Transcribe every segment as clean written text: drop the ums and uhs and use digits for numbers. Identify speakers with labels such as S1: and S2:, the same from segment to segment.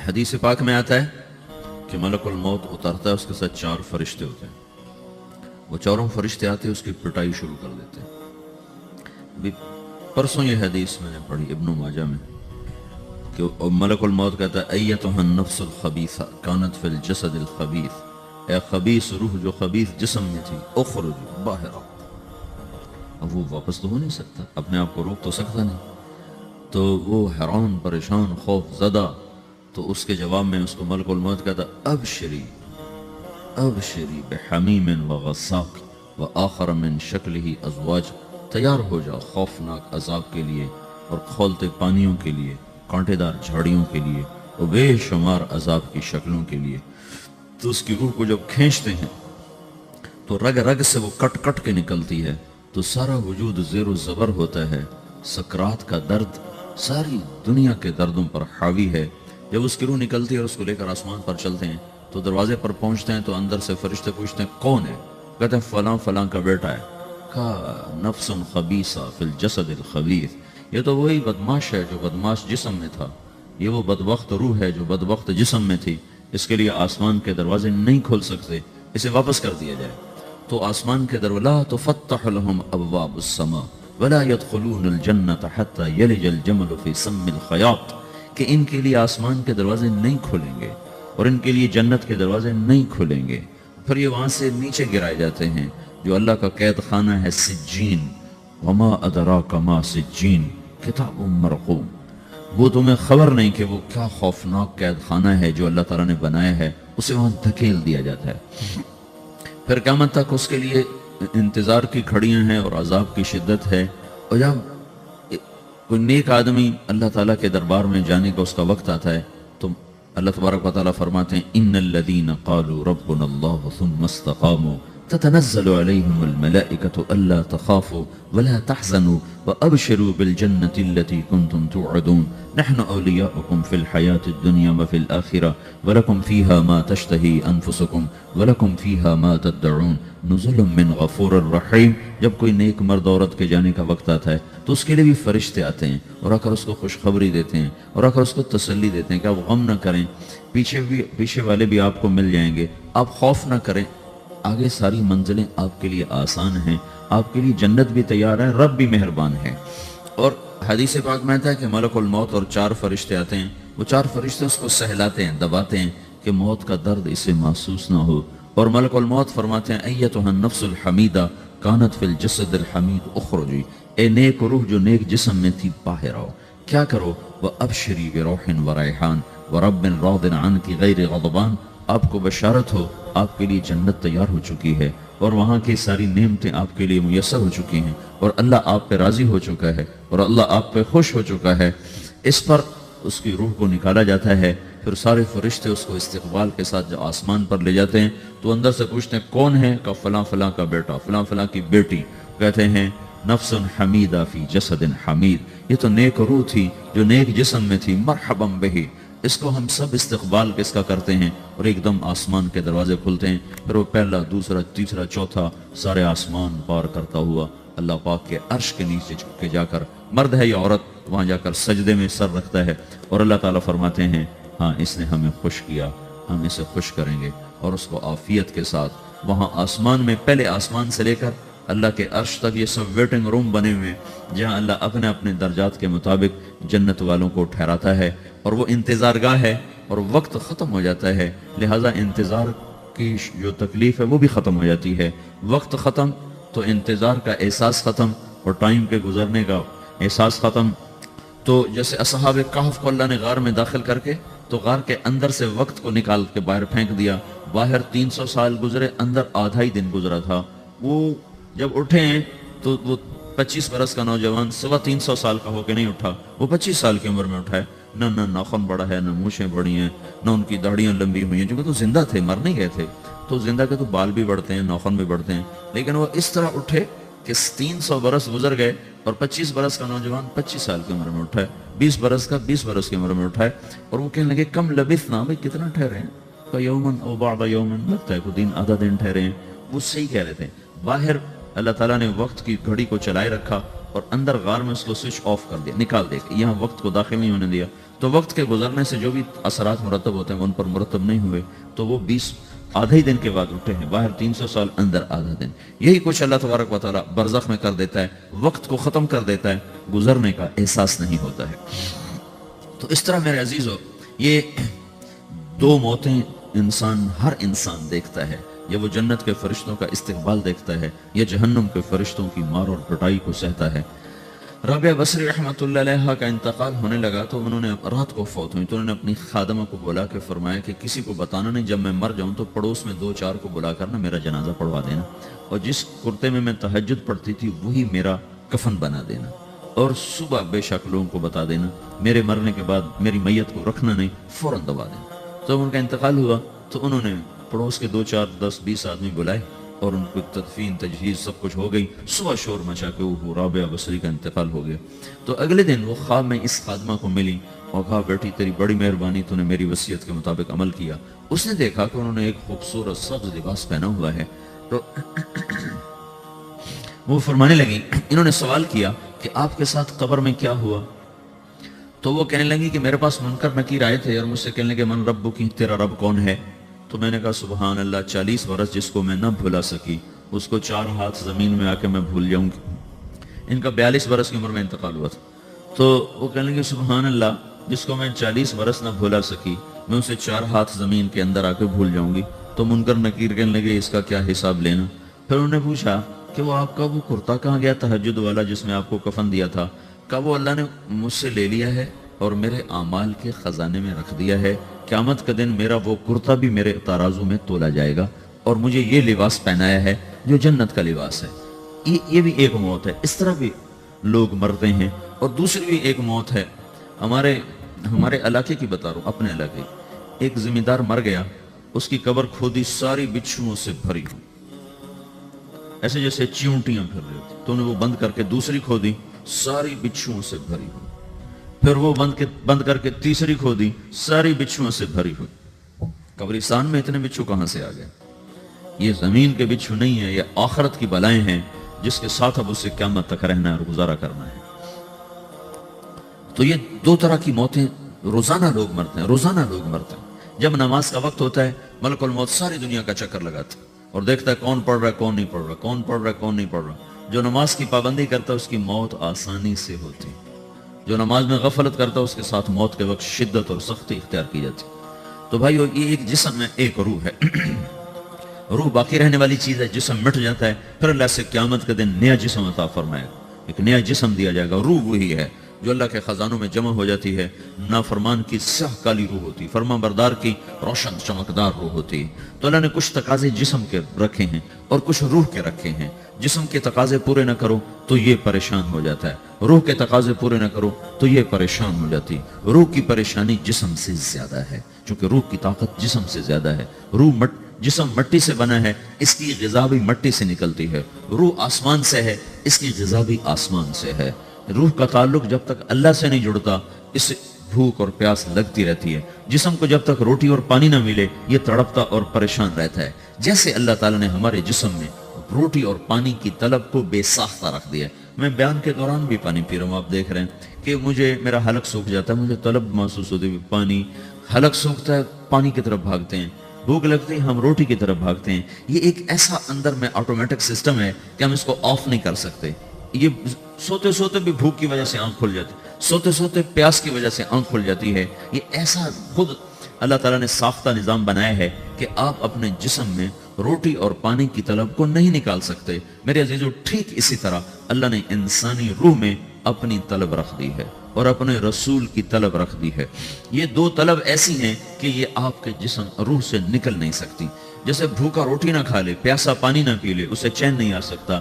S1: حدیث پاک میں آتا ہے کہ ملک الموت اترتا ہے، اس کے ساتھ 4 فرشتے ہوتے ہیں. وہ چاروں فرشتے آتے ہیں، اس کی پٹائی شروع کر دیتے ہیں. ابھی پرسوں یہ حدیث میں نے پڑھی ابن ماجہ میں کہ ملک الموت کہتا ہے ایتھا النفس الخبیثہ کانت فی الجسد الخبیث، اے خبیث روح جو خبیث جسم میں تھی، اخرج باہر آؤ. اب وہ واپس تو ہو نہیں سکتا، اپنے آپ کو روک تو سکتا نہیں. تو وہ حیران پریشان خوف زدہ، تو اس کے جواب میں اس کو ملک الموت کہتا ابشری ابشری بحمیم وغساق وآخر من شکلہ ازواج، تیار ہو جا خوفناک عذاب کے لیے اور کھولتے پانیوں کے لیے، کانٹے دار جھاڑیوں کے لیے اور بے شمار عذاب کی شکلوں کے لیے. تو اس کی روح کو جب کھینچتے ہیں تو رگ رگ سے وہ کٹ کٹ کے نکلتی ہے، تو سارا وجود زیر و زبر ہوتا ہے. سکرات کا درد ساری دنیا کے دردوں پر حاوی ہے. جب اس کی روح نکلتی ہے اور اس کو لے کر آسمان پر چلتے ہیں تو دروازے پر پہنچتے ہیں تو اندر سے فرشتے پوچھتے ہیں کون ہے؟ کہتے ہیں فلاں فلاں کا بیٹا ہے. کہا نفس خبیثہ فی الجسد الخبیث، یہ تو وہی بدماش ہے جو بدماش جسم میں تھا، یہ وہ بدبخت روح ہے جو بدبخت جسم میں تھی. اس کے لیے آسمان کے دروازے نہیں کھول سکتے، اسے واپس کر دیا جائے. تو آسمان کے دروازے لا تفتح لهم ابواب السماء ولا يدخلون الجنة حتى يلج الجمل في سم الخياط، کہ ان کے لیے آسمان کے دروازے نہیں کھولیں گے اور ان کے لیے جنت کے دروازے نہیں کھولیں گے. پھر یہ وہاں سے نیچے گرائے جاتے ہیں جو اللہ کا قید خانہ ہے سجین. وما ادراک ما سجین کتاب مرقوم، وہ تمہیں خبر نہیں کہ وہ کیا خوفناک قید خانہ ہے جو اللہ تعالیٰ نے بنایا ہے، اسے وہاں دھکیل دیا جاتا ہے. پھر قیامت تک اس کے لیے انتظار کی کھڑیاں ہیں اور عذاب کی شدت ہے. اور جب کوئی نیک آدمی اللہ تعالیٰ کے دربار میں جانے کا اس کا وقت آتا ہے تو اللہ تبارک و تعالیٰ فرماتے ہیں ان الذین قالوا ربنا اللہ ثم استقاموا تتنزل علیہم الملائکۃ الا تخافوا ولا تحزنوا وابشروا بالجنة التي كنتم توعدون نحن اولیاؤکم فی الحیاة الدنیا وفی الآخرہ ولکم فیہا ما تشتہی انفسکم ولکم فیہا ما تدعون نزل من غفور الرحیم. جب کوئی نیک مرد عورت کے جانے کا وقت آتا ہے تو اس کے لیے بھی فرشتے آتے ہیں اور آ کر اس کو خوشخبری دیتے ہیں اور آ کر اس کو تسلی دیتے ہیں کہ آپ غم نہ کریں، پیچھے والے بھی آپ کو مل جائیں گے، آپ خوف نہ کریں، آگے ساری منزلیں آپ کے لیے آسان ہیں، آپ کے لیے جنت بھی تیار ہے، رب بھی مہربان ہے. اور حدیث پاک میں آتا ہے کہ ملک الموت اور 4 فرشتے آتے ہیں، وہ 4 فرشتے اس کو سہلاتے ہیں، دباتے ہیں کہ موت کا درد اسے محسوس نہ ہو. اور ملک الموت فرماتے ہیں ایتھا النفس الحمیدہ کانت فی الجسد الحمید اخرجی، اے نیک روح جو نیک جسم میں تھی باہر آؤ. کیا کرو؟ وابشری بروح وریحان ورب راض عنک غیر غضبان، آپ کو بشارت ہو آپ کے لیے جنت تیار ہو چکی ہے اور وہاں کی ساری نعمتیں آپ کے لیے میسر ہو چکی ہیں اور اللہ آپ پہ راضی ہو چکا ہے اور اللہ آپ پہ خوش ہو چکا ہے. اس پر اس کی روح کو نکالا جاتا ہے. پھر سارے فرشتے اس کو استقبال کے ساتھ جب آسمان پر لے جاتے ہیں تو اندر سے پوچھتے ہیں کون ہے؟ کہ فلاں فلاں کا بیٹا، فلاں فلاں کی بیٹی. کہتے ہیں نفس حمیدہ فی جسد حمید، یہ تو نیک روح تھی جو نیک جسم میں تھی، مرحبا بہی. اس کو ہم سب استقبال کس کا کرتے ہیں اور ایک دم آسمان کے دروازے کھلتے ہیں. پھر وہ پہلا، دوسرا، تیسرا، چوتھا سارے آسمان پار کرتا ہوا اللہ پاک کے عرش کے نیچے جھک کے جا کر، مرد ہے یا عورت، وہاں جا کر سجدے میں سر رکھتا ہے اور اللہ تعالیٰ فرماتے ہیں ہاں اس نے ہمیں خوش کیا، ہم اسے خوش کریں گے. اور اس کو عافیت کے ساتھ وہاں آسمان میں، پہلے آسمان سے لے کر اللہ کے عرش تک یہ سب ویٹنگ روم بنے ہوئے جہاں اللہ اپنے اپنے درجات کے مطابق جنت والوں کو ٹھہراتا ہے. اور وہ انتظار گاہ ہے اور وقت ختم ہو جاتا ہے، لہٰذا انتظار کی جو تکلیف ہے وہ بھی ختم ہو جاتی ہے. وقت ختم تو انتظار کا احساس ختم اور ٹائم کے گزرنے کا احساس ختم. تو جیسے اصحاب کہف کو اللہ نے غار میں داخل کر کے تو غار کے اندر سے وقت کو نکال کے باہر پھینک دیا. باہر 300 سال گزرے، اندر آدھا ہی دن گزرا تھا. وہ جب اٹھے ہیں تو وہ 25 برس کا نوجوان 350 سال کا ہو کے نہیں اٹھا، وہ 25 سال کی عمر میں اٹھا ہے. نہ ناخن بڑا ہے، نہ مونچھیں بڑی ہیں، نہ ان کی داڑیاں لمبی ہوئی ہیں، چونکہ تو زندہ تھے، مر نہیں گئے تھے. تو زندہ کے تو بال بھی بڑھتے ہیں، ناخن بھی بڑھتے ہیں، لیکن وہ اس طرح اٹھے کہ 300 برس گزر گئے اور 25 برس کا نوجوان 25 سال کی عمر میں اٹھا ہے، 20 برس کا 20 برس کی عمر میں اٹھا ہے. اور وہ کہنے لگے کم لبثنا، بھائی کتنا ٹھہرے ہیں؟ کہ یومن او بعض یومن، لگتا ہے کوئی دن آدھا دن ٹھہرے ہیں. وہ صحیح کہہ رہے تھے. باہر اللہ تعالیٰ نے وقت کی گھڑی کو چلائے رکھا اور اندر غار میں اس کو سوئچ آف کر دیا، نکال دیا، یہاں وقت کو داخل نہیں ہونے دیا، تو وقت کے گزرنے سے جو بھی اثرات مرتب ہوتے ہیں وہ ان پر مرتب نہیں ہوئے، تو وہ 20 آدھے ہی دن کے بعد اٹھے ہیں، باہر 300 سال اندر آدھا دن۔ یہی کچھ اللہ تبارک و تعالیٰ برزخ میں کر دیتا ہے، وقت کو ختم کر دیتا ہے، گزرنے کا احساس نہیں ہوتا ہے۔ تو اس طرح میرے عزیزو، یہ دو موتیں ہر انسان دیکھتا ہے، یا وہ جنت کے فرشتوں کا استقبال دیکھتا ہے یا جہنم کے فرشتوں کی مار اور پٹائی کو سہتا ہے۔ رابعہ بصری رحمۃ اللہ علیہ کا انتقال ہونے لگا تو انہوں نے رات کو فوت ہوئی، تو انہوں نے اپنی خادمہ کو بلا کے فرمایا کہ کسی کو بتانا نہیں، جب میں مر جاؤں تو پڑوس میں 2-4 کو بلا کر نا میرا جنازہ پڑھوا دینا، اور جس کرتے میں تہجد پڑھتی تھی وہی میرا کفن بنا دینا، اور صبح بے شک لوگوں کو بتا دینا، میرے مرنے کے بعد میری میت کو رکھنا نہیں، فوراً دبا دینا۔ جب ان کا انتقال ہوا تو انہوں نے پڑوس کے 2-4 10-20 آدمی بلائے اور ان کو تدفین تجہیز سب کچھ ہو گئی، صبح شور مچا کے وہ رابعہ بصری کا انتقال ہو گیا۔ تو اگلے دن وہ خواب میں اس خادمہ کو ملی اور کہا بیٹی تیری بڑی مہربانی، تو نے میری وصیت کے مطابق عمل کیا۔ اس نے دیکھا کہ انہوں نے ایک خوبصورت سبز لباس پہنا ہوا ہے، تو وہ فرمانے لگی، انہوں نے سوال کیا کہ آپ کے ساتھ قبر میں کیا ہوا؟ تو وہ کہنے لگی کہ میرے پاس منکر نکیر آئے تھے اور مجھ سے کہنے لگے من رب کی، تیرا رب کون ہے؟ تو میں نے کہا سبحان اللہ، 40 برس جس کو میں نہ بھلا سکی اس کو 4 ہاتھ زمین میں آ کے میں بھول جاؤں گی۔ ان کا 42 برس کی عمر میں انتقال ہوا تھا، تو وہ کہنے لگے سبحان اللہ، جس کو میں 40 برس نہ بھولا سکی میں اسے 4 ہاتھ زمین کے اندر آ کے بھول جاؤں گی۔ تو منکر نکیر کہنے لگے اس کا کیا حساب لینا؟ پھر انہوں نے پوچھا کہ وہ آپ کا وہ کرتا کہاں گیا تہجد والا جس میں آپ کو کفن دیا تھا؟ کہا وہ اللہ نے مجھ سے لے لیا ہے اور میرے اعمال کے خزانے میں رکھ دیا ہے، قیامت کا دن میرا وہ کرتا بھی میرے ترازو میں تولا جائے گا، اور مجھے یہ لباس پہنایا ہے جو جنت کا لباس ہے۔ یہ بھی ایک موت ہے، اس طرح بھی لوگ مرتے ہیں۔ اور دوسری بھی ایک موت ہے، ہمارے علاقے کی بتا رہا ہوں، اپنے علاقے، ایک ذمہ دار مر گیا، اس کی قبر کھودی ساری بچھوؤں سے بھری ہوئی، ایسے جیسے چیونٹیاں پھر رہی ہوتی، تو انہیں وہ بند کر کے دوسری کھودی ساری بچھوؤں سے بھری ہوئی، پھر وہ بند کر کے تیسری کھودی ساری بچھوؤں سے بھری ہوئی۔ قبرستان میں اتنے بچھو کہاں سے آ گئے؟ یہ زمین کے بچھو نہیں ہے، یہ آخرت کی بلائیں ہیں جس کے ساتھ اب اسے قیامت تک رہنا ہے اور گزارا کرنا ہے۔ تو یہ 2 طرح کی موتیں روزانہ لوگ مرتے ہیں، روزانہ لوگ مرتے ہیں۔ جب نماز کا وقت ہوتا ہے ملک الموت ساری دنیا کا چکر لگاتا ہے اور دیکھتا ہے کون پڑھ رہا ہے کون نہیں پڑھ رہا، کون پڑھ رہا ہے کون نہیں پڑھ رہا۔ جو نماز کی پابندی کرتا ہے اس کی موت آسانی سے ہوتی، جو نماز میں غفلت کرتا ہے اس کے ساتھ موت کے وقت شدت اور سختی اختیار کی جاتی۔ تو بھائیو، یہ ایک جسم میں ایک روح ہے، روح باقی رہنے والی چیز ہے، جسم مٹ جاتا ہے، پھر اللہ سے قیامت کے دن نیا جسم عطا فرمائے گا، ایک نیا جسم دیا جائے گا۔ روح وہی ہے جو اللہ کے خزانوں میں جمع ہو جاتی ہے۔ نافرمان کی سیاہ کالی روح ہوتی، فرمان بردار کی روشن چمکدار روح ہوتی۔ تو اللہ نے کچھ تقاضے جسم کے رکھے ہیں اور کچھ روح کے رکھے ہیں۔ جسم کے تقاضے پورے نہ کرو تو یہ پریشان ہو جاتا ہے، روح کے تقاضے پورے نہ کرو تو یہ پریشان ہو جاتی۔ روح کی پریشانی جسم سے زیادہ ہے، چونکہ روح کی طاقت جسم سے زیادہ ہے۔ جسم مٹی سے بنا ہے، اس کی غذا بھی مٹی سے نکلتی ہے۔ روح آسمان سے ہے، اس کی غذا بھی آسمان سے ہے۔ روح کا تعلق جب تک اللہ سے نہیں جڑتا اسے بھوک اور پیاس لگتی رہتی ہے۔ جسم کو جب تک روٹی اور پانی نہ ملے یہ تڑپتا اور پریشان رہتا ہے۔ جیسے اللہ تعالیٰ نے ہمارے جسم میں روٹی اور پانی کی طلب کو بے ساختہ رکھ دیا۔ میں بیان کے دوران بھی پانی پی رہا ہوں، آپ دیکھ رہے ہیں کہ میرا حلق سوکھ جاتا ہے، مجھے طلب محسوس ہوتی ہے پانی، حلق سوکھتا ہے پانی کی طرف بھاگتے ہیں، بھوک لگتی ہے ہم روٹی کی طرف بھاگتے ہیں۔ یہ ایک ایسا اندر میں آٹومیٹک سسٹم ہے کہ ہم اس کو آف نہیں کر سکتے۔ یہ سوتے سوتے بھی بھوک کی وجہ سے آنکھ کھل جاتی، سوتے سوتے پیاس کی وجہ سے آنکھ کھل جاتی ہے۔ یہ ایسا خود اللہ تعالیٰ نے ساختہ نظام بنایا ہے کہ آپ اپنے جسم میں روٹی اور پانی کی طلب کو نہیں نکال سکتے۔ میرے عزیزو، ٹھیک اسی طرح اللہ نے انسانی روح میں اپنی طلب رکھ دی ہے اور اپنے رسول کی طلب رکھ دی ہے۔ یہ 2 طلب ایسی ہیں کہ یہ آپ کے جسم روح سے نکل نہیں سکتی۔ جیسے بھوکا روٹی نہ کھا لے، پیاسا پانی نہ پی لے، اسے چین نہیں آ سکتا۔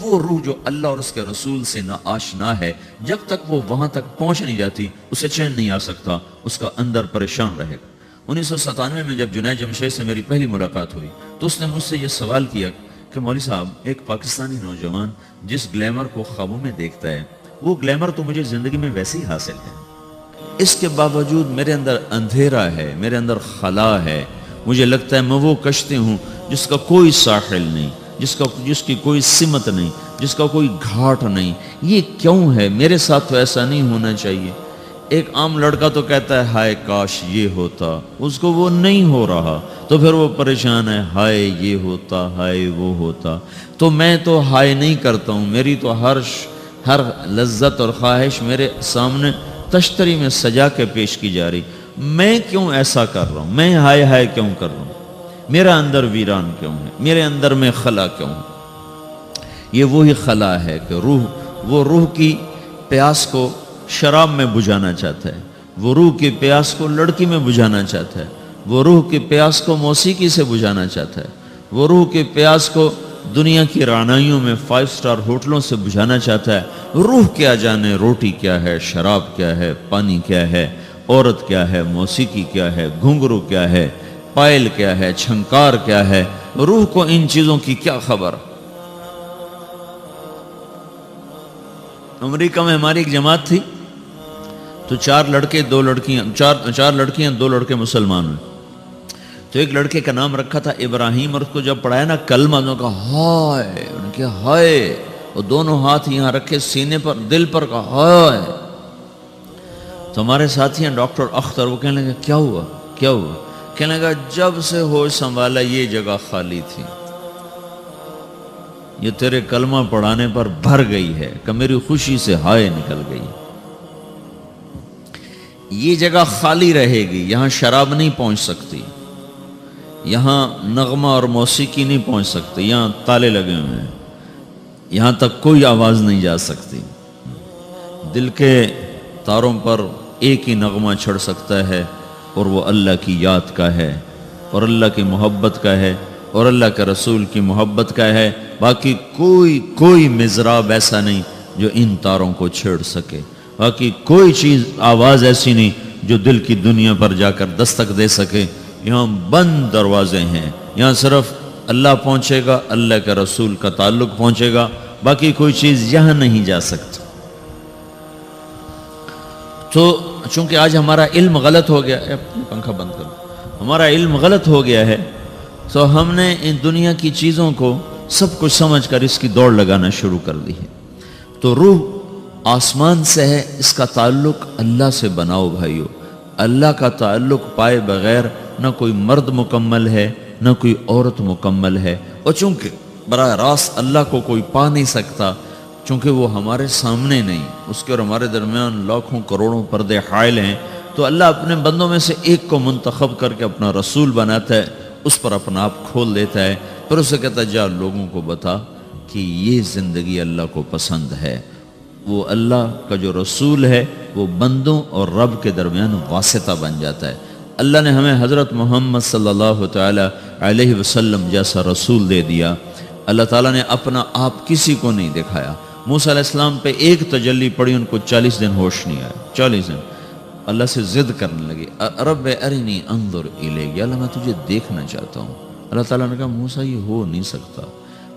S1: وہ روح جو اللہ اور اس کے رسول سے نہ آشنا ہے، جب تک وہ وہاں تک پہنچ نہیں جاتی اسے چین نہیں آ سکتا، اس کا اندر پریشان رہے گا۔ 1997 میں جب جنید جمشید سے میری پہلی ملاقات ہوئی تو اس نے مجھ سے یہ سوال کیا کہ مولوی صاحب، ایک پاکستانی نوجوان جس گلیمر کو خوابوں میں دیکھتا ہے وہ گلیمر تو مجھے زندگی میں ویسے ہی حاصل ہے، اس کے باوجود میرے اندر اندھیرا ہے، میرے اندر خلا ہے، مجھے لگتا ہے میں وہ کشتی ہوں جس کا کوئی ساحل نہیں، جس کی کوئی سمت نہیں، جس کا کوئی گھاٹ نہیں. یہ کیوں ہے؟ میرے ساتھ تو ایسا نہیں ہونا چاہیے. ایک عام لڑکا تو کہتا ہے ہائے کاش یہ ہوتا، اس کو وہ نہیں ہو رہا تو پھر وہ پریشان ہے، ہائے یہ ہوتا، ہائے وہ ہوتا. تو میں تو ہائے نہیں کرتا ہوں، میری تو ہر لذت اور خواہش میرے سامنے تشتری میں سجا کے پیش کی جا رہی. میں کیوں ایسا کر رہا ہوں؟ میں ہائے ہائے کیوں کر رہا ہوں؟ میرا اندر ویران کیوں ہے؟ میرے اندر میں خلا کیوں ہے؟ یہ وہی خلا ہے کہ وہ روح کی پیاس کو شراب میں بجھانا چاہتا ہے، وہ روح کی پیاس کو لڑکی میں بجھانا چاہتا ہے، وہ روح کی پیاس کو موسیقی سے بجھانا چاہتا ہے، وہ روح کی پیاس کو دنیا کی رعنائیوں میں 5 اسٹار ہوٹلوں سے بجھانا چاہتا ہے. روح کیا جانے روٹی کیا ہے، شراب کیا ہے، پانی کیا ہے، عورت کیا ہے، موسیقی کیا ہے، گھنگرو کیا ہے، پائل کیا ہے، چھنکار کیا ہے. روح کو ان چیزوں کی کیا خبر؟ امریکہ میں ہماری ایک جماعت تھی تو 4 لڑکے 2 لڑکیاں، 4 لڑکیاں 2 لڑکے مسلمان ہوئے. تو ایک لڑکے کا نام رکھا تھا ابراہیم، اور اس کو جب پڑھایا نا کلمہ، انہوں نے کہا ہائے، انہوں نے کہا ہائے، اور دونوں ہاتھ یہاں رکھے سینے پر، دل پر، کہا ہائے. تو ہمارے ساتھی ہیں ڈاکٹر اختر، وہ کہنے لگے کیا ہوا کیا ہوا؟ کہنے لگا جب سے ہوش سنبھالا یہ جگہ خالی تھی، یہ تیرے کلمہ پڑھانے پر بھر گئی ہے کہ میری خوشی سے ہائے نکل گئی. یہ جگہ خالی رہے گی، یہاں شراب نہیں پہنچ سکتی، یہاں نغمہ اور موسیقی نہیں پہنچ سکتی، یہاں تالے لگے ہوئے ہیں، یہاں تک کوئی آواز نہیں جا سکتی. دل کے تاروں پر ایک ہی نغمہ چھڑ سکتا ہے، اور وہ اللہ کی یاد کا ہے، اور اللہ کی محبت کا ہے، اور اللہ کے رسول کی محبت کا ہے. باقی کوئی مضراب ایسا نہیں جو ان تاروں کو چھیڑ سکے، باقی کوئی چیز، آواز ایسی نہیں جو دل کی دنیا پر جا کر دستک دے سکے. یہاں بند دروازے ہیں، یہاں صرف اللہ پہنچے گا، اللہ کے رسول کا تعلق پہنچے گا، باقی کوئی چیز یہاں نہیں جا سکتی. تو چونکہ آج ہمارا علم غلط ہو گیا ہے، پنکھا بند کرو، ہمارا علم غلط ہو گیا ہے، تو ہم نے ان دنیا کی چیزوں کو سب کچھ سمجھ کر اس کی دوڑ لگانا شروع کر دی ہے. تو روح آسمان سے ہے، اس کا تعلق اللہ سے بناؤ بھائیو. اللہ کا تعلق پائے بغیر نہ کوئی مرد مکمل ہے، نہ کوئی عورت مکمل ہے. اور چونکہ براہ راست اللہ کو کوئی پا نہیں سکتا، چونکہ وہ ہمارے سامنے نہیں، اس کے اور ہمارے درمیان لاکھوں کروڑوں پردے حائل ہیں، تو اللہ اپنے بندوں میں سے ایک کو منتخب کر کے اپنا رسول بناتا ہے، اس پر اپنا آپ کھول دیتا ہے، پھر اسے کہتا ہے جا لوگوں کو بتا کہ یہ زندگی اللہ کو پسند ہے. وہ اللہ کا جو رسول ہے وہ بندوں اور رب کے درمیان واسطہ بن جاتا ہے. اللہ نے ہمیں حضرت محمد صلی اللہ تعالی علیہ وسلم جیسا رسول دے دیا. اللہ تعالیٰ نے اپنا آپ کسی کو نہیں دکھایا. موسیٰ علیہ السلام پہ ایک تجلی پڑی، ان کو 40 دن ہوش نہیں آیا. 40 دن اللہ سے ضد کرنے لگے، رب ارنی انظر الیک، یا اللہ میں تجھے دیکھنا چاہتا ہوں. اللہ تعالیٰ نے کہا موسیٰ یہ ہو نہیں سکتا.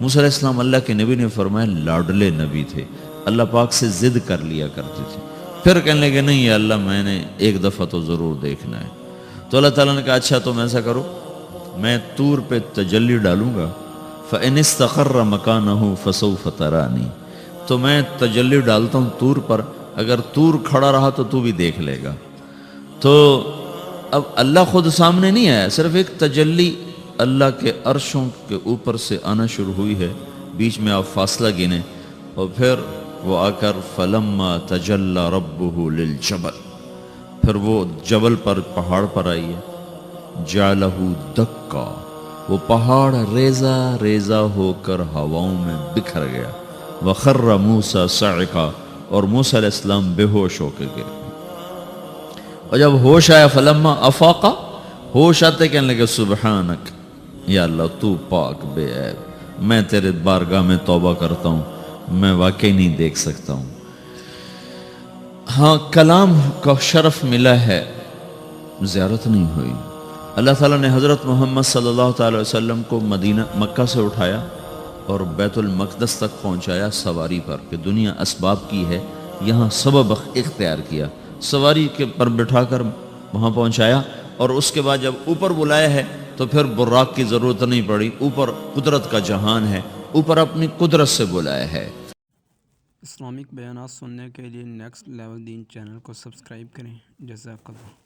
S1: موسیٰ علیہ السلام اللہ کے نبی نے فرمایا لاڈلے نبی تھے، اللہ پاک سے ضد کر لیا کرتے تھے. پھر کہنے لگے نہیں یا اللہ میں نے ایک دفعہ تو ضرور دیکھنا ہے. تو اللہ تعالیٰ نے کہا اچھا تم ایسا کرو، میں طور پہ تجلی ڈالوں گا، فَإِنِ اسْتَقَرَّ مَكَانَهُ فَسَوْفَ تَرَانِي، تو میں تجلی ڈالتا ہوں طور پر، اگر طور کھڑا رہا تو تو بھی دیکھ لے گا. تو اب اللہ خود سامنے نہیں آیا، صرف ایک تجلی اللہ کے عرشوں کے اوپر سے آنا شروع ہوئی ہے، بیچ میں آپ فاصلہ گنے، اور پھر وہ آ کر فَلَمَّا تَجَلَّى رَبُّهُ لِلْجَبَلِ، پھر وہ جبل پر، پہاڑ پر آئی ہے، جَعَلَهُ دَكَّا، وہ پہاڑ ریزہ ریزہ ہو کر ہواؤں میں بکھر گیا. وَخَرَّ مُوسَى صَعِقًا، اور موسیٰ علیہ السلام بے ہوش ہو کے گرے. اور جب ہوش آیا فلما افاقا، ہوش آتے کہنے لگے سبحانک، یا اللہ تو پاک بے عیب، میں تیرے بارگاہ میں توبہ کرتا ہوں، میں واقعی نہیں دیکھ سکتا ہوں. ہاں کلام کا شرف ملا ہے، زیارت نہیں ہوئی. اللہ تعالیٰ نے حضرت محمد صلی اللہ تعالی وسلم کو مکہ سے اٹھایا اور بیت المقدس تک پہنچایا سواری پر، کہ دنیا اسباب کی ہے، یہاں سبب اختیار کیا، سواری کے پر بٹھا کر وہاں پہنچایا. اور اس کے بعد جب اوپر بلایا ہے تو پھر براق کی ضرورت نہیں پڑی، اوپر قدرت کا جہان ہے، اوپر اپنی قدرت سے بلایا ہے۔
S2: اسلامک بیانات سننے کے لیے نیکسٹ لیول دین چینل کو سبسکرائب کریں۔ جزاک اللہ۔